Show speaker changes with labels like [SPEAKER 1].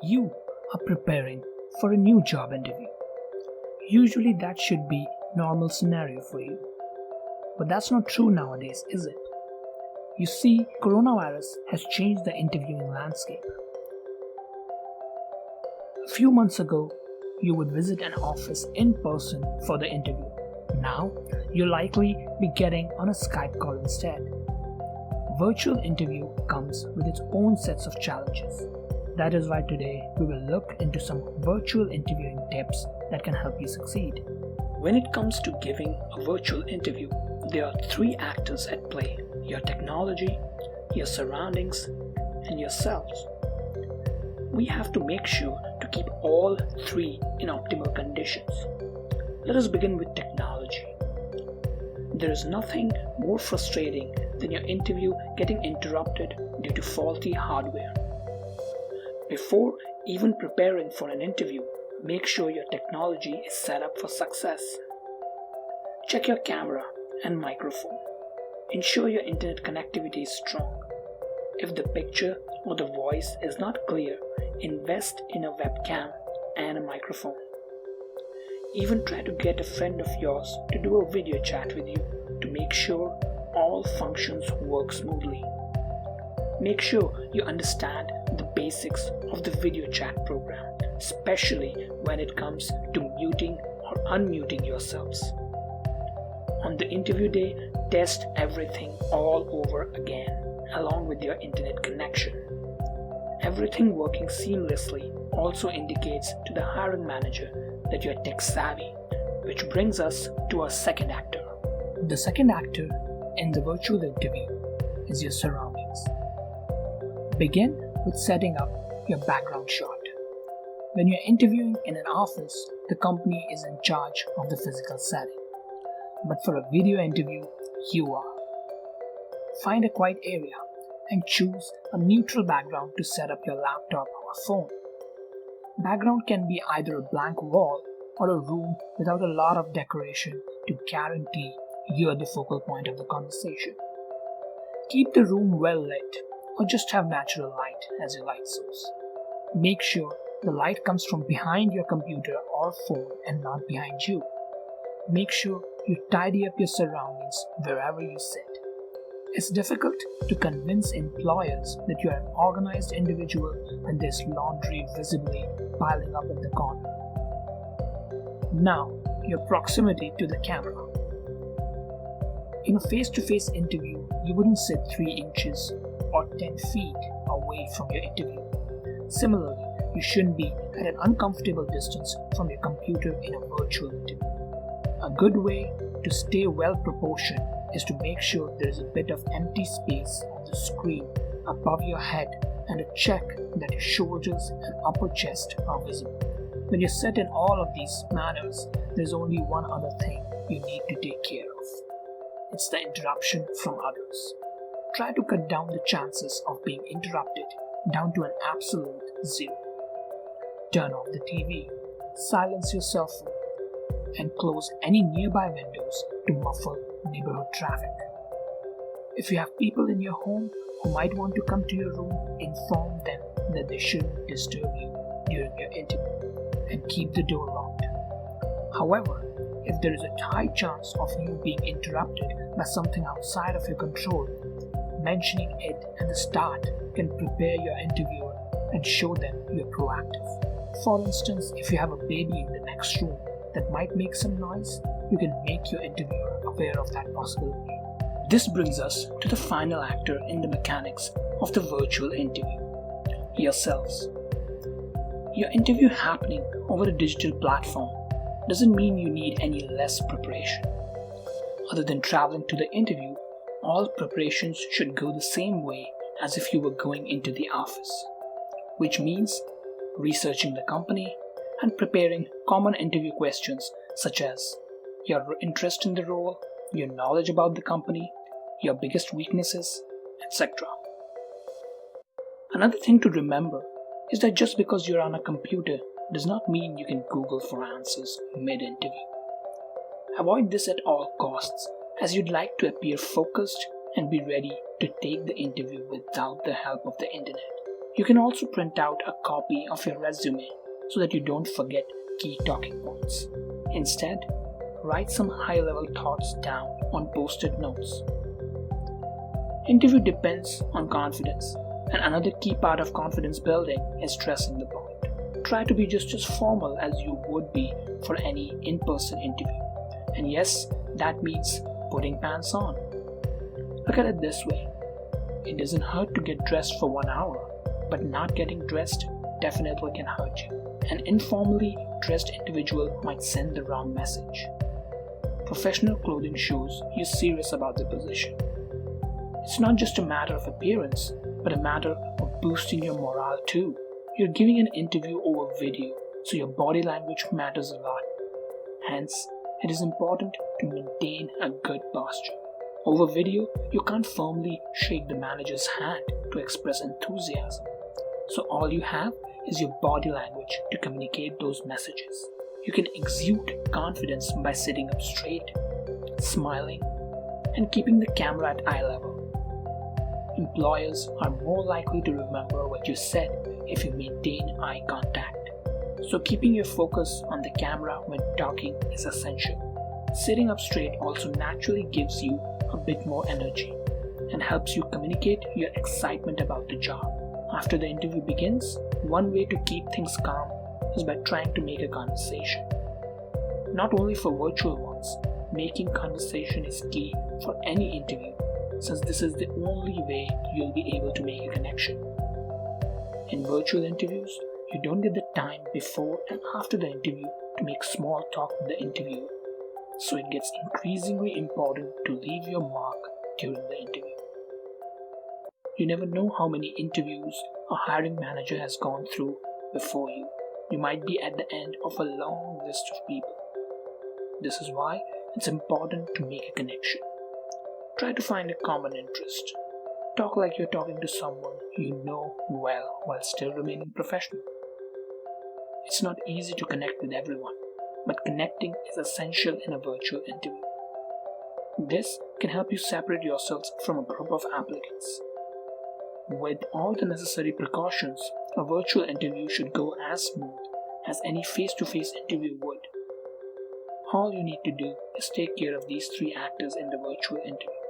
[SPEAKER 1] You are preparing for a new job interview. Usually that should be normal scenario for you. But that's not true nowadays, is it? You see, coronavirus has changed the interviewing landscape. A few months ago, you would visit an office in person for the interview. Now, you'll likely be getting on a Skype call instead. Virtual interview comes with its own sets of challenges. That is why today we will look into some virtual interviewing tips that can help you succeed. When it comes to giving a virtual interview, there are three actors at play: your technology, your surroundings, and yourselves. We have to make sure to keep all three in optimal conditions. Let us begin with technology. There is nothing more frustrating than your interview getting interrupted due to faulty hardware. Before even preparing for an interview, make sure your technology is set up for success. Check your camera and microphone. Ensure your internet connectivity is strong. If the picture or the voice is not clear, invest in a webcam and a microphone. Even try to get a friend of yours to do a video chat with you to make sure all functions work smoothly. Make sure you understand the basics of the video chat program, especially when it comes to muting or unmuting yourselves. On the interview day, test everything all over again, along with your internet connection. Everything working seamlessly also indicates to the hiring manager that you're tech savvy, which brings us to our second actor. The second actor in the virtual interview is your surroundings. Begin with setting up your background shot. When you're interviewing in an office, the company is in charge of the physical setting. But for a video interview, you are. Find a quiet area and choose a neutral background to set up your laptop or phone. Background can be either a blank wall or a room without a lot of decoration to guarantee you're the focal point of the conversation. Keep the room well lit or just have natural light as your light source. Make sure the light comes from behind your computer or phone and not behind you. Make sure you tidy up your surroundings wherever you sit. It's difficult to convince employers that you are an organized individual when there's laundry visibly piling up in the corner. Now, your proximity to the camera. In a face-to-face interview, you wouldn't sit 3 inches or 10 feet away from your interview. Similarly, you shouldn't be at an uncomfortable distance from your computer in a virtual interview. A good way to stay well proportioned is to make sure there is a bit of empty space on the screen above your head and to check that your shoulders and upper chest are visible. When you're set in all of these manners, there's only one other thing you need to take care of. It's the interruption from others. Try to cut down the chances of being interrupted down to an absolute zero. Turn off the TV, silence your cell phone, and close any nearby windows to muffle neighborhood traffic. If you have people in your home who might want to come to your room, inform them that they shouldn't disturb you during your interview and keep the door locked. However, if there is a high chance of you being interrupted by something outside of your control, mentioning it at the start can prepare your interviewer and show them you're proactive. For instance, if you have a baby in the next room that might make some noise, you can make your interviewer aware of that possibility. This brings us to the final actor in the mechanics of the virtual interview: yourselves. Your interview happening over a digital platform doesn't mean you need any less preparation. Other than traveling to the interview, all preparations should go the same way as if you were going into the office, which means researching the company and preparing common interview questions such as your interest in the role, your knowledge about the company, your biggest weaknesses, etc. Another thing to remember is that just because you're on a computer does not mean you can Google for answers mid-interview. Avoid this at all costs, as you'd like to appear focused and be ready to take the interview without the help of the internet. You can also print out a copy of your resume so that you don't forget key talking points. Instead, write some high-level thoughts down on post-it notes. Interview depends on confidence, and another key part of confidence building is dressing the part. Try to be just as formal as you would be for any in-person interview. And yes, that means putting pants on. Look at it this way. It doesn't hurt to get dressed for 1 hour, but not getting dressed definitely can hurt you. An informally dressed individual might send the wrong message. Professional clothing shows you're serious about the position. It's not just a matter of appearance, but a matter of boosting your morale too. You're giving an interview over video, so your body language matters a lot. Hence, it is important to maintain a good posture. Over video, you can't firmly shake the manager's hand to express enthusiasm. So all you have is your body language to communicate those messages. You can exude confidence by sitting up straight, smiling, and keeping the camera at eye level. Employers are more likely to remember what you said if you maintain eye contact. So keeping your focus on the camera when talking is essential. Sitting up straight also naturally gives you a bit more energy and helps you communicate your excitement about the job. After the interview begins, one way to keep things calm is by trying to make a conversation. Not only for virtual ones, making conversation is key for any interview, since this is the only way you'll be able to make a connection. In virtual interviews, you don't get the time before and after the interview to make small talk with the interviewer, so it gets increasingly important to leave your mark during the interview. You never know how many interviews a hiring manager has gone through before you. You might be at the end of a long list of people. This is why it's important to make a connection. Try to find a common interest. Talk like you're talking to someone you know well while still remaining professional. It's not easy to connect with everyone, but connecting is essential in a virtual interview. This can help you separate yourselves from a group of applicants. With all the necessary precautions, a virtual interview should go as smooth as any face-to-face interview would. All you need to do is take care of these 3 actors in the virtual interview.